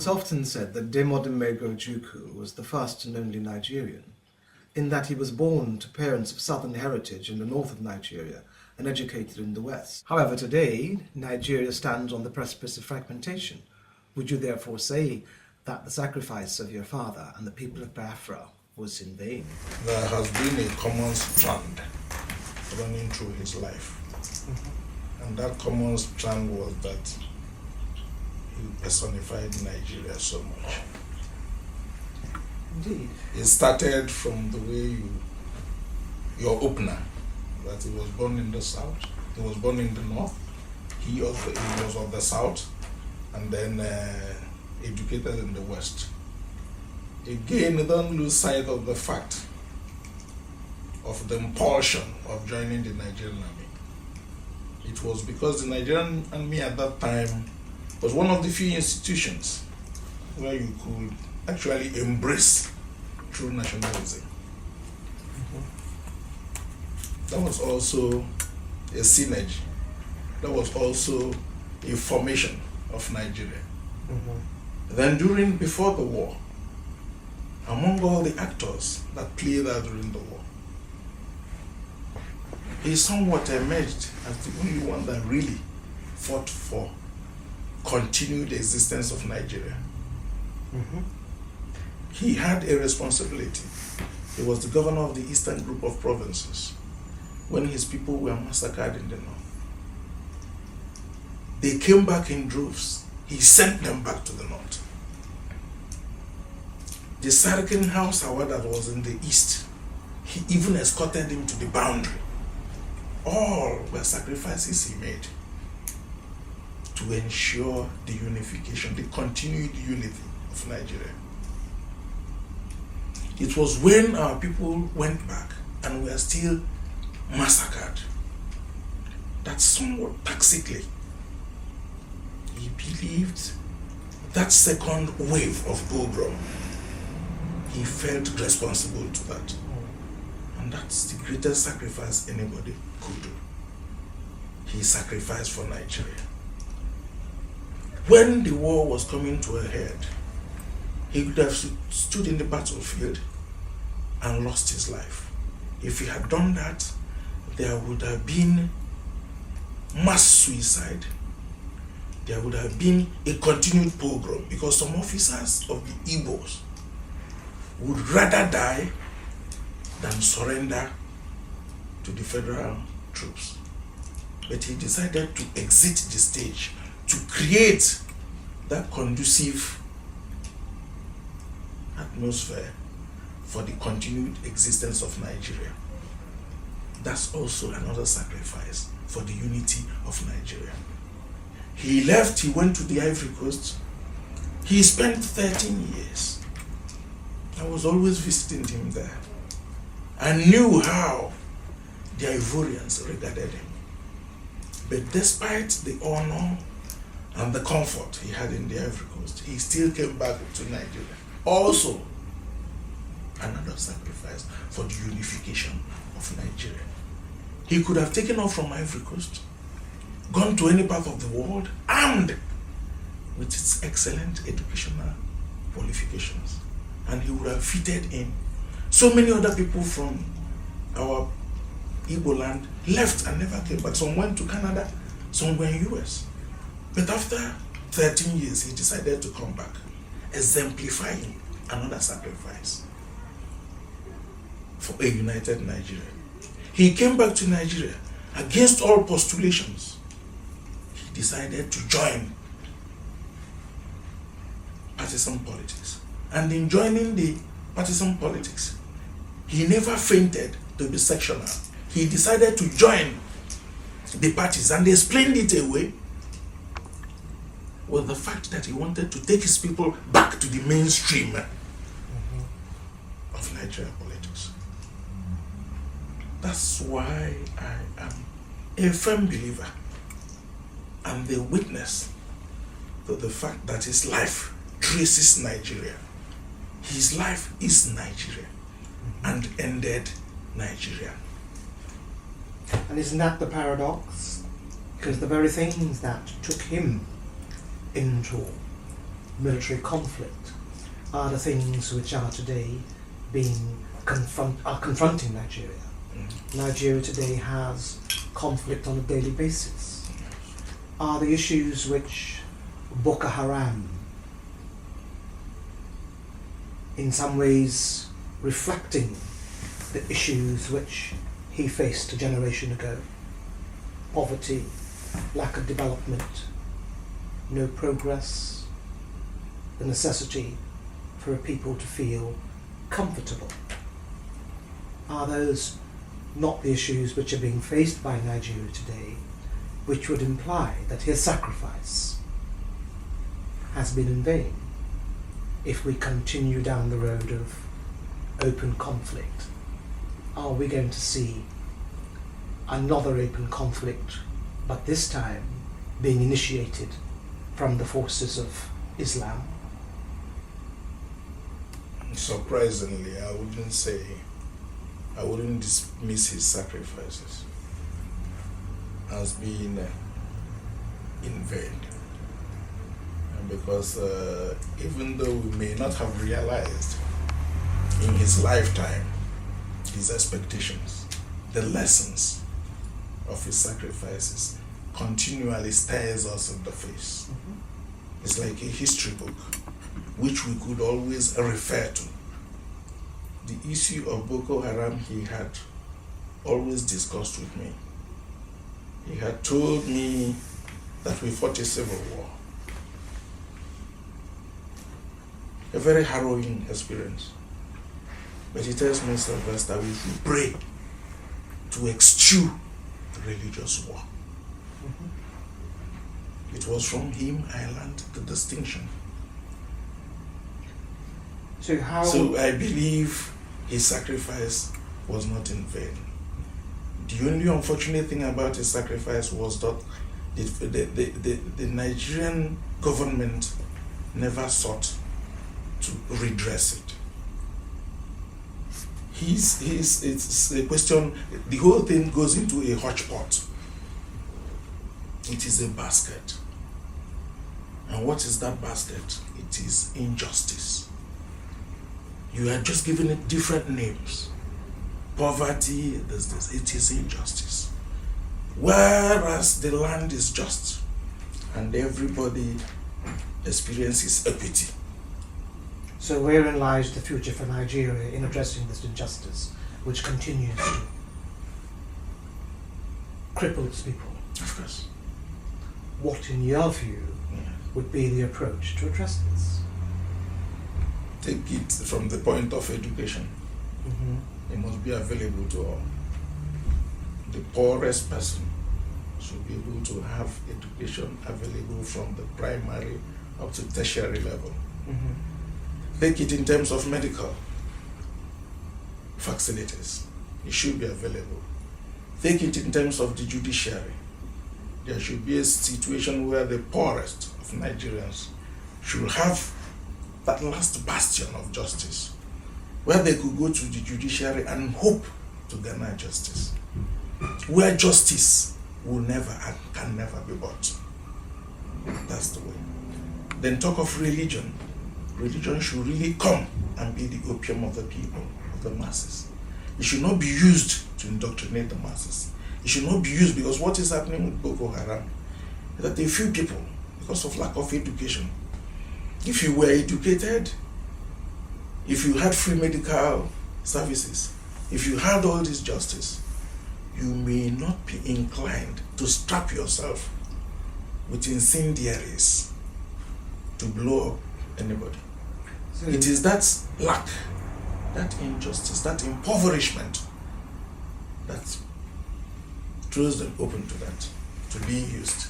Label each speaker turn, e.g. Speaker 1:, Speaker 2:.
Speaker 1: It's often said that Debe Odumegwu Ojukwu was the first and only Nigerian, in that he was born to parents of southern heritage in the north of Nigeria and educated in the west. However, today, Nigeria stands on the precipice of fragmentation. Would you therefore say that the sacrifice of your father and the people of Biafra was in vain?
Speaker 2: There has been a common strand running through his life. And that common strand was that he personified Nigeria so much.
Speaker 1: Indeed.
Speaker 2: It started from the way your opener, that he was born in the south, he was born in the north, he was of the south, and then educated in the west. Again, don't lose sight of the fact of the impulsion of joining the Nigerian army. It was because the Nigerian army at that time was one of the few institutions where you could actually embrace true nationalism. That was also a synergy. That was also a formation of Nigeria. Then before the war, among all the actors that played out during the war, he somewhat emerged as the only one that really fought for continued existence of Nigeria. He had a responsibility. He was the governor of the eastern group of provinces when his people were massacred in the north. They came back in droves. He sent them back to the north. The Sarkin house, however, that was in the east, he even escorted him to the boundary. All were sacrifices he made to ensure the unification, the continued unity of Nigeria. It was when our people went back and were still massacred that somewhat tacitly he believed that second wave of pogrom, he felt responsible to that. And that's the greatest sacrifice anybody could do. He sacrificed for Nigeria. When the war was coming to a head, he could have stood in the battlefield and lost his life. If he had done that, there would have been mass suicide. There would have been a continued pogrom, because some officers of the Igbos would rather die than surrender to the federal troops. But he decided to exit the stage to create that conducive atmosphere for the continued existence of Nigeria. That's also another sacrifice for the unity of Nigeria. He left, he went to the Ivory Coast. He spent 13 years. I was always visiting him there. I knew how the Ivorians regarded him. But despite the honor and the comfort he had in the Ivory Coast, he still came back to Nigeria. Also, another sacrifice for the unification of Nigeria. He could have taken off from Ivory Coast, gone to any part of the world, armed with its excellent educational qualifications, and he would have fitted in. So many other people from our Igbo land left and never came back. Some went to Canada, some were in US. But after 13 years, he decided to come back, exemplifying another sacrifice for a united Nigeria. He came back to Nigeria against all postulations. He decided to join partisan politics. And in joining the partisan politics, he never fainted to be sectional. He decided to join the parties, and they explained it away with the fact that he wanted to take his people back to the mainstream of Nigerian politics. That's why I am a firm believer and the witness to the fact that his life traces Nigeria. His life is Nigeria and ended Nigeria.
Speaker 3: And isn't that the paradox? Because the very things that took him into military conflict are the things which are today confronting Nigeria. Nigeria today has conflict on a daily basis. Are the issues which Boko Haram, in some ways reflecting the issues which he faced a generation ago? Poverty, lack of development, no progress, the necessity for a people to feel comfortable. Are those not the issues which are being faced by Nigeria today, which would imply that his sacrifice has been in vain if we continue down the road of open conflict? Are we going to see another open conflict, but this time being initiated from the forces of Islam?
Speaker 2: Surprisingly, I wouldn't dismiss his sacrifices as being in vain. And because even though we may not have realized in his lifetime his expectations, the lessons of his sacrifices continually stares us in the face. It's like a history book which we could always refer to. The issue of Boko Haram he had always discussed with me. He had told me that we fought a civil war. A very harrowing experience. But he tells me, Sylvester, we should pray to eschew the religious war. It was from him I learned the distinction. So I believe his sacrifice was not in vain. The only unfortunate thing about his sacrifice was that the Nigerian government never sought to redress it. It's a question, the whole thing goes into a hodgepodge. It is a basket. And what is that basket? It is injustice. You are just giving it different names. Poverty, this. It is injustice. Whereas the land is just and everybody experiences equity.
Speaker 3: So wherein lies the future for Nigeria in addressing this injustice, which continues to cripple its people?
Speaker 2: Of course.
Speaker 3: What, in your view, would be the approach to address this?
Speaker 2: Take it from the point of education. It must be available to all. The poorest person should be able to have education available from the primary up to tertiary level. Take it in terms of medical facilities. It should be available. Take it in terms of the judiciary. There should be a situation where the poorest of Nigerians should have that last bastion of justice, where they could go to the judiciary and hope to garner justice, where justice will never and can never be bought. That's the way. Then talk of religion. Religion should really come and be the opium of the people, of the masses. It should not be used to indoctrinate the masses. It should not be used, because what is happening with Boko Haram is that a few people, because of lack of education, if you were educated, if you had free medical services, if you had all this justice, you may not be inclined to strap yourself with incendiaries to blow up anybody. So it is that lack, that injustice, that impoverishment that throws them open to that, to being used.